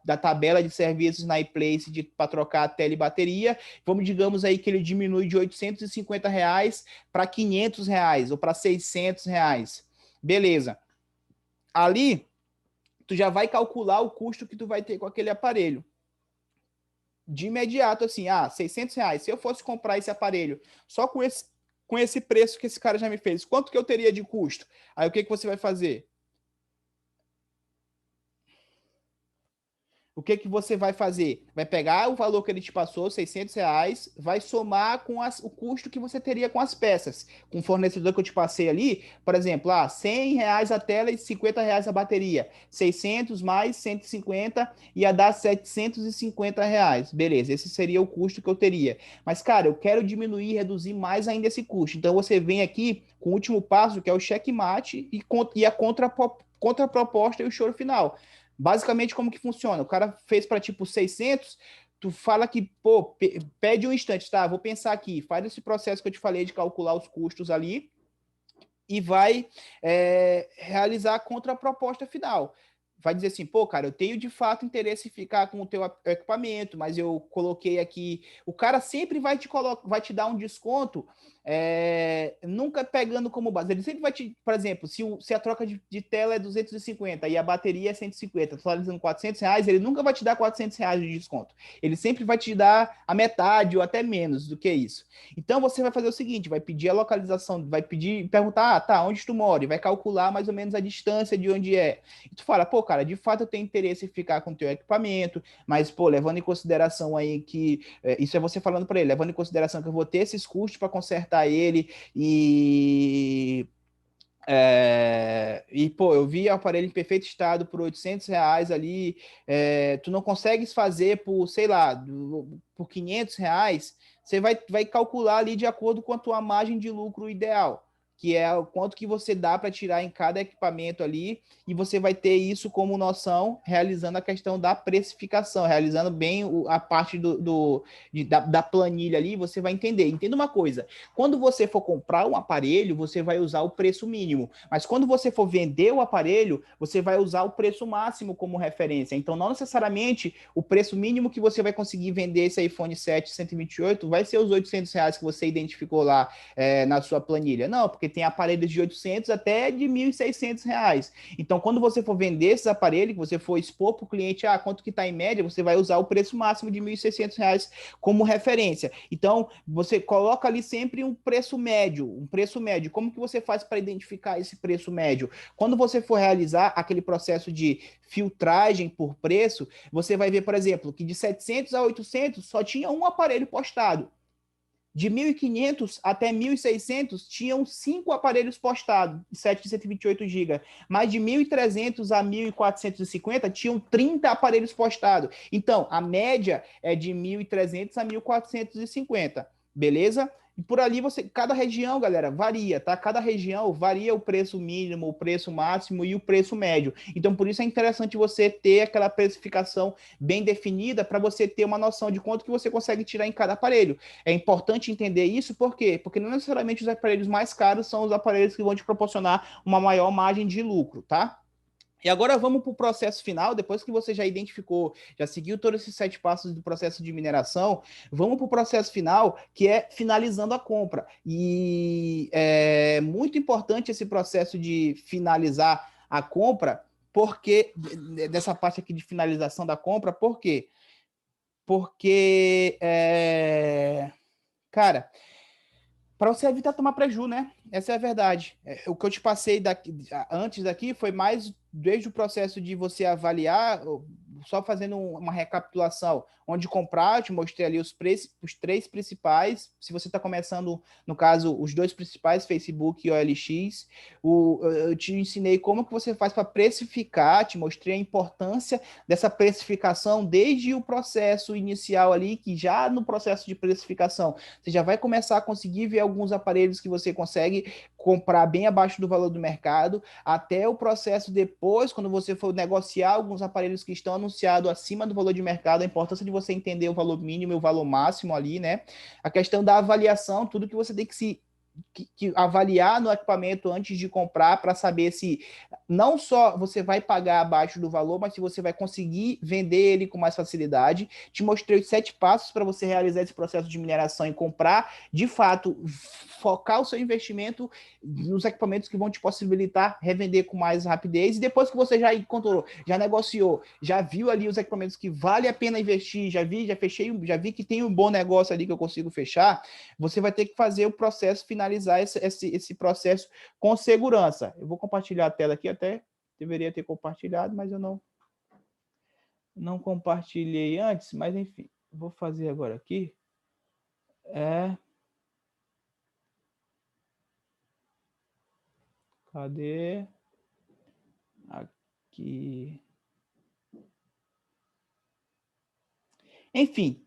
da tabela de serviços na iPlace para trocar a tela e bateria. Vamos, digamos aí que ele diminui de R$ 850 para R$ 500 ou para R$ 600. Beleza. Ali, tu já vai calcular o custo que tu vai ter com aquele aparelho. De imediato, assim, R$ 600. Se eu fosse comprar esse aparelho só com esse preço que esse cara já me fez, quanto que eu teria de custo? Aí o que você vai fazer? O que você vai fazer? Vai pegar o valor que ele te passou, R$ 600, vai somar com o custo que você teria com as peças. Com o fornecedor que eu te passei ali, por exemplo, R$ 100 a tela e R$ 50 a bateria. 600 mais 150 ia dar R$ 750. Beleza, esse seria o custo que eu teria. Mas, cara, eu quero diminuir, reduzir mais ainda esse custo. Então, você vem aqui com o último passo, que é o checkmate e a contraproposta e o choro final. Basicamente, como que funciona? O cara fez para tipo 600, tu fala que, pô, pede um instante, tá? Vou pensar aqui, faz esse processo que eu te falei de calcular os custos ali e vai realizar a contraproposta final. Vai dizer assim, pô, cara, eu tenho de fato interesse em ficar com o teu equipamento, mas eu coloquei aqui. O cara sempre vai te dar um desconto, nunca pegando como base. Ele sempre vai te, por exemplo, se a troca de tela é 250 e a bateria é 150, totalizando R$ 400, ele nunca vai te dar R$ 400 de desconto. Ele sempre vai te dar a metade ou até menos do que isso. Então você vai fazer o seguinte: vai pedir a localização, vai perguntar, tá, onde tu mora? E vai calcular mais ou menos a distância de onde é. E tu fala, pô, cara, de fato eu tenho interesse em ficar com o teu equipamento, mas, pô, levando em consideração aí que, isso é você falando para ele, levando em consideração que eu vou ter esses custos para consertar ele pô, eu vi o aparelho em perfeito estado por R$ 800 ali, tu não consegues fazer por, sei lá, por R$ 500, você vai calcular ali de acordo com a tua margem de lucro ideal, que é o quanto que você dá para tirar em cada equipamento ali, e você vai ter isso como noção, realizando a questão da precificação, realizando bem a parte da planilha ali, você vai entender. Entenda uma coisa, quando você for comprar um aparelho, você vai usar o preço mínimo, mas quando você for vender o aparelho, você vai usar o preço máximo como referência. Então, não necessariamente o preço mínimo que você vai conseguir vender esse iPhone 7 128 vai ser os R$ 800 que você identificou lá na sua planilha. Não, porque tem aparelhos de 800 até de R$ 1.600. Então, quando você for vender esses aparelhos, que você for expor para o cliente, quanto que está em média, você vai usar o preço máximo de R$ 1.600 como referência. Então, você coloca ali sempre um preço médio, Como que você faz para identificar esse preço médio? Quando você for realizar aquele processo de filtragem por preço, você vai ver, por exemplo, que de 700 a 800 só tinha um aparelho postado. De 1.500 até 1.600 tinham 5 aparelhos postados, 7 de 128 GB. Mas de 1.300 a 1.450 tinham 30 aparelhos postados. Então, a média é de 1.300 a 1.450, beleza? E por ali cada região, galera, varia, tá? Cada região varia o preço mínimo, o preço máximo e o preço médio. Então, por isso é interessante você ter aquela precificação bem definida para você ter uma noção de quanto que você consegue tirar em cada aparelho. É importante entender isso, por quê? Porque não necessariamente os aparelhos mais caros são os aparelhos que vão te proporcionar uma maior margem de lucro, tá? E agora vamos para o processo final, depois que você já identificou, já seguiu todos esses 7 passos do processo de mineração, vamos para o processo final, que é finalizando a compra. E é muito importante esse processo de finalizar a compra, porque dessa parte aqui de finalização da compra, por quê? Porque, cara, para você evitar tomar preju, né? Essa é a verdade. O que eu te passei antes daqui foi mais desde o processo de você avaliar, só fazendo uma recapitulação, onde comprar, eu te mostrei ali os 3 principais. Se você está começando, no caso, os 2 principais, Facebook e OLX, eu te ensinei como que você faz para precificar, te mostrei a importância dessa precificação desde o processo inicial ali, que já no processo de precificação, você já vai começar a conseguir ver alguns aparelhos que você consegue comprar bem abaixo do valor do mercado, até o processo depois, quando você for negociar alguns aparelhos que estão anunciados acima do valor de mercado, a importância de você entender o valor mínimo e o valor máximo ali, né? A questão da avaliação, tudo que você tem que avaliar no equipamento antes de comprar para saber se não só você vai pagar abaixo do valor, mas se você vai conseguir vender ele com mais facilidade. Te mostrei os 7 passos para você realizar esse processo de mineração e comprar, de fato, focar o seu investimento nos equipamentos que vão te possibilitar revender com mais rapidez. E depois que você já encontrou, já negociou, já viu ali os equipamentos que vale a pena investir, já vi que tem um bom negócio ali que eu consigo fechar, você vai ter que fazer o processo, finalizar esse processo com segurança. Eu vou compartilhar a tela aqui, até deveria ter compartilhado, mas eu não compartilhei antes, mas enfim, vou fazer agora aqui. Cadê? Aqui. Enfim,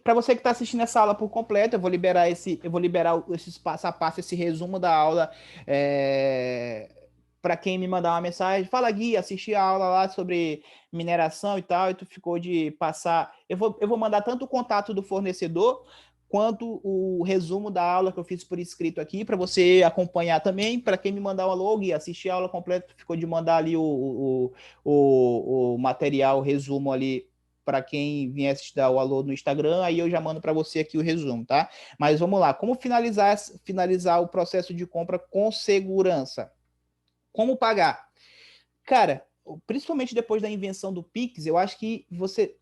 para você que está assistindo essa aula por completo, eu vou liberar esse passo a passo, esse resumo da aula, para quem me mandar uma mensagem, fala Gui, assisti a aula lá sobre mineração e tal, e tu ficou de passar. Eu vou mandar tanto o contato do fornecedor quanto o resumo da aula que eu fiz por escrito aqui, para você acompanhar também. Para quem me mandar um alô, Gui, assistir a aula completa, ficou de mandar ali o material, o resumo ali para quem viesse estudar o alô no Instagram, aí eu já mando para você aqui o resumo, tá? Mas vamos lá, como finalizar o processo de compra com segurança? Como pagar? Cara, principalmente depois da invenção do Pix, eu acho que você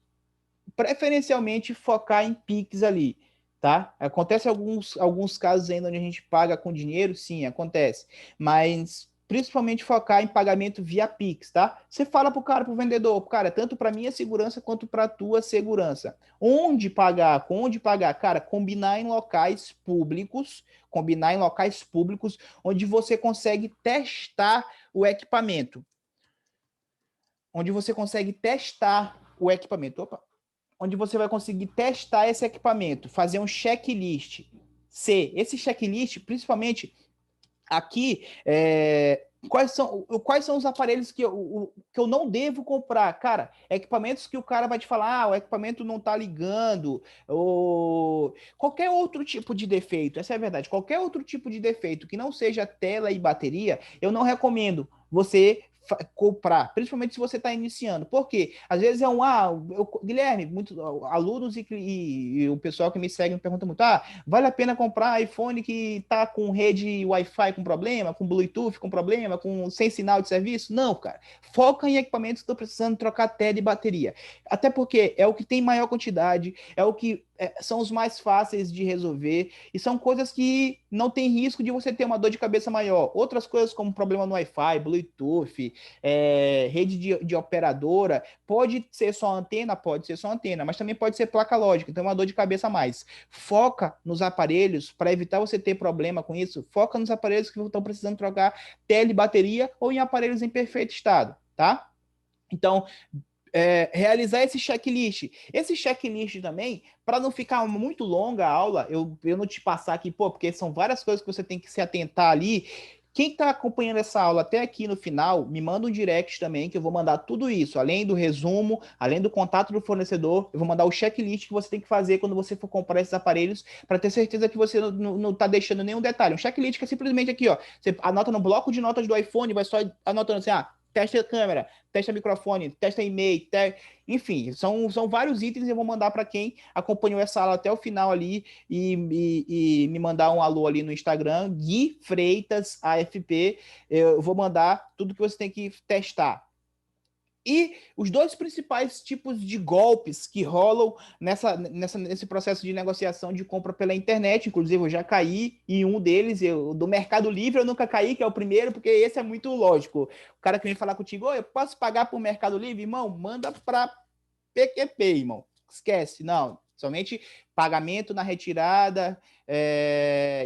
preferencialmente focar em Pix ali, tá? Acontece alguns casos ainda onde a gente paga com dinheiro, sim, acontece, mas principalmente focar em pagamento via Pix, tá? Você fala pro vendedor, cara, tanto para minha segurança quanto para tua segurança. Onde pagar? Com onde pagar? Cara, combinar em locais públicos onde você consegue testar o equipamento. Onde você consegue testar o equipamento. Opa, onde você vai conseguir testar esse equipamento, fazer um checklist. Esse checklist, principalmente aqui, quais são os aparelhos que eu não devo comprar? Cara, equipamentos que o cara vai te falar, o equipamento não tá ligando, ou qualquer outro tipo de defeito, essa é a verdade, qualquer outro tipo de defeito que não seja tela e bateria, eu não recomendo você comprar, principalmente se você está iniciando. Por quê? Às vezes é Guilherme, muitos alunos e o pessoal que me segue me pergunta muito, vale a pena comprar iPhone que está com rede Wi-Fi com problema, com Bluetooth com problema, sem sinal de serviço? Não, cara. Foca em equipamentos que estão precisando trocar tela e bateria. Até porque é o que tem maior quantidade, é o que são os mais fáceis de resolver e são coisas que não tem risco de você ter uma dor de cabeça maior. Outras coisas como problema no Wi-Fi, Bluetooth, rede de operadora, pode ser só antena, mas também pode ser placa lógica, então é uma dor de cabeça a mais. Foca nos aparelhos, para evitar você ter problema com isso, foca nos aparelhos que estão precisando trocar tela e bateria ou em aparelhos em perfeito estado, tá? Então, realizar esse checklist. Esse checklist também, para não ficar muito longa a aula, eu não te passar aqui, porque são várias coisas que você tem que se atentar ali. Quem está acompanhando essa aula até aqui no final, me manda um direct também, que eu vou mandar tudo isso, além do resumo, além do contato do fornecedor, eu vou mandar o checklist que você tem que fazer quando você for comprar esses aparelhos, para ter certeza que você não está deixando nenhum detalhe. Um checklist que é simplesmente aqui, ó, você anota no bloco de notas do iPhone, vai só anotando assim, testa a câmera, testa microfone, testa e-mail, enfim, são vários itens. Eu vou mandar para quem acompanhou essa aula até o final ali e me mandar um alô ali no Instagram, Gui Freitas AFP. Eu vou mandar tudo que você tem que testar. E os dois principais tipos de golpes que rolam nesse processo de negociação de compra pela internet, inclusive eu já caí em um deles, do Mercado Livre eu nunca caí, que é o primeiro, porque esse é muito lógico. O cara que vem falar contigo, eu posso pagar por Mercado Livre? Irmão, manda para PQP, irmão. Esquece, não. Somente pagamento na retirada,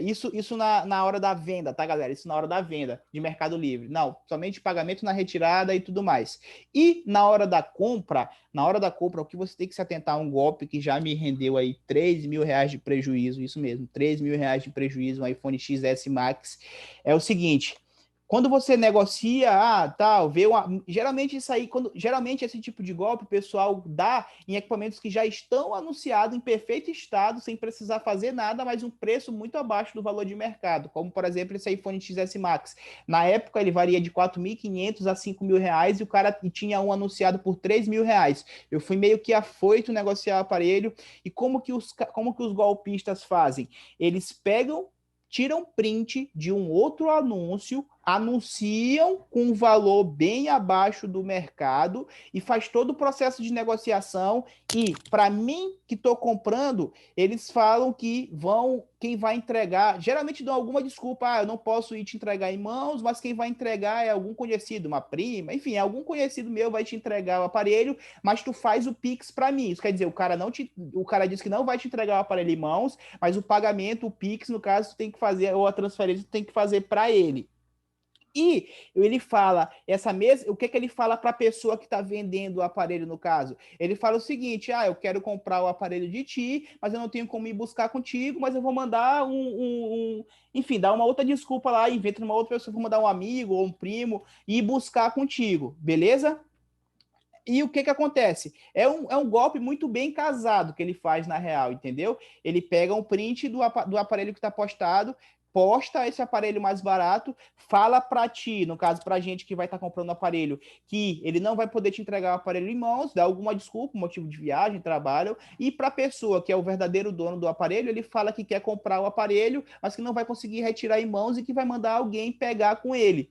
isso na hora da venda, tá, galera? Isso na hora da venda de Mercado Livre. Não, somente pagamento na retirada e tudo mais. E na hora da compra, o que você tem que se atentar a um golpe que já me rendeu aí R$ 3.000 de prejuízo, isso mesmo, R$ 3.000 de prejuízo, um iPhone XS Max. É o seguinte, quando você negocia, geralmente geralmente esse tipo de golpe o pessoal dá em equipamentos que já estão anunciados em perfeito estado, sem precisar fazer nada, mas um preço muito abaixo do valor de mercado, como por exemplo esse iPhone XS Max. Na época ele varia de 4.500 a R$ 5.000 e o cara tinha um anunciado por R$ 3.000. Eu fui meio que afoito negociar o aparelho. E como que os golpistas fazem? Eles tiram print de um outro anúncio, anunciam com um valor bem abaixo do mercado e faz todo o processo de negociação. E para mim que estou comprando, eles falam que quem vai entregar, geralmente dão alguma desculpa, eu não posso ir te entregar em mãos, mas quem vai entregar é algum conhecido, uma prima, enfim, algum conhecido meu vai te entregar o aparelho, mas tu faz o Pix para mim. Isso quer dizer, o cara diz que não vai te entregar o aparelho em mãos, mas o pagamento, o Pix, no caso, tu tem que fazer, ou a transferência tu tem que fazer para ele. E ele fala, o que ele fala para a pessoa que está vendendo o aparelho, no caso? Ele fala o seguinte, eu quero comprar o aparelho de ti, mas eu não tenho como ir buscar contigo, mas eu vou mandar enfim, dá uma outra desculpa lá, inventa uma outra pessoa, vou mandar um amigo ou um primo ir buscar contigo, beleza? E o que acontece? É um golpe muito bem casado que ele faz na real, entendeu? Ele pega um print do aparelho que está postado, posta esse aparelho mais barato, fala para ti, no caso para a gente que vai estar comprando o aparelho, que ele não vai poder te entregar o aparelho em mãos, dá alguma desculpa, motivo de viagem, trabalho, e para a pessoa que é o verdadeiro dono do aparelho, ele fala que quer comprar o aparelho, mas que não vai conseguir retirar em mãos e que vai mandar alguém pegar com ele.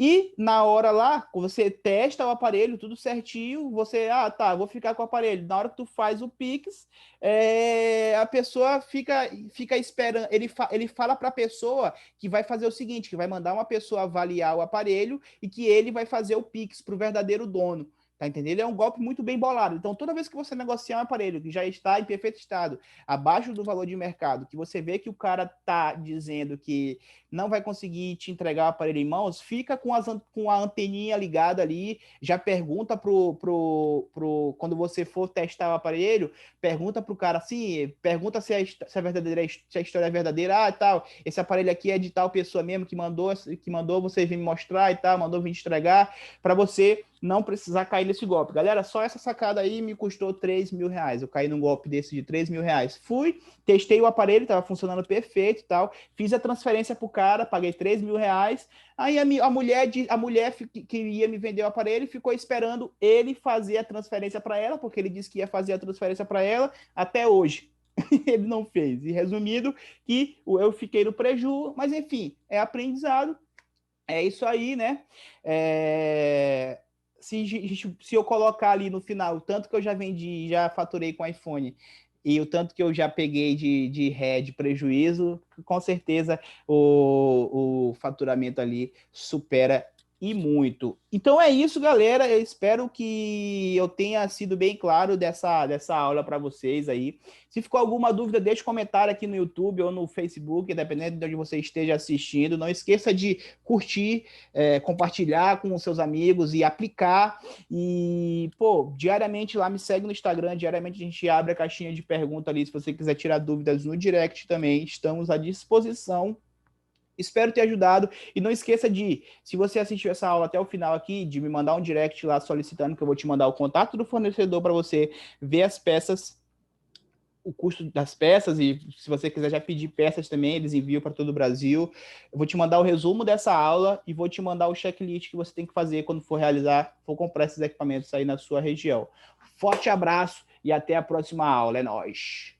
E na hora lá, você testa o aparelho, tudo certinho, você, vou ficar com o aparelho. Na hora que tu faz o Pix, a pessoa fica esperando. Ele fala para a pessoa que vai fazer o seguinte, que vai mandar uma pessoa avaliar o aparelho e que ele vai fazer o Pix para o verdadeiro dono. Tá entendendo? É um golpe muito bem bolado. Então, toda vez que você negociar um aparelho que já está em perfeito estado, abaixo do valor de mercado, que você vê que o cara tá dizendo que não vai conseguir te entregar o aparelho em mãos, fica com a anteninha ligada ali, já pergunta quando você for testar o aparelho, pergunta pro cara assim, pergunta se a história é verdadeira, tal, esse aparelho aqui é de tal pessoa mesmo que mandou você vir me mostrar e tal, mandou vir te entregar, para você não precisar cair nesse golpe. Galera, só essa sacada aí me custou R$ 3.000. Eu caí num golpe desse de R$ 3.000. Fui, testei o aparelho, estava funcionando perfeito e tal. Fiz a transferência pro cara, paguei R$ 3.000. Aí a mulher que queria me vender o aparelho ficou esperando ele fazer a transferência para ela, porque ele disse que ia fazer a transferência para ela até hoje. Ele não fez. E resumindo, que eu fiquei no prejuízo, mas enfim, é aprendizado. É isso aí, né? Se eu colocar ali no final o tanto que eu já vendi, já faturei com iPhone, e o tanto que eu já peguei de prejuízo, com certeza o faturamento ali supera e muito. Então é isso, galera. Eu espero que eu tenha sido bem claro dessa aula para vocês aí. Se ficou alguma dúvida, deixe um comentário aqui no YouTube ou no Facebook, dependendo de onde você esteja assistindo. Não esqueça de curtir, compartilhar com os seus amigos e aplicar. E, pô, diariamente lá me segue no Instagram. Diariamente a gente abre a caixinha de pergunta ali. Se você quiser tirar dúvidas no direct também, estamos à disposição. Espero ter ajudado. E não esqueça de, se você assistiu essa aula até o final aqui, de me mandar um direct lá solicitando que eu vou te mandar o contato do fornecedor para você ver as peças, o custo das peças, e se você quiser já pedir peças também, eles enviam para todo o Brasil. Eu vou te mandar o resumo dessa aula e vou te mandar o checklist que você tem que fazer quando for comprar esses equipamentos aí na sua região. Forte abraço e até a próxima aula. É nóis!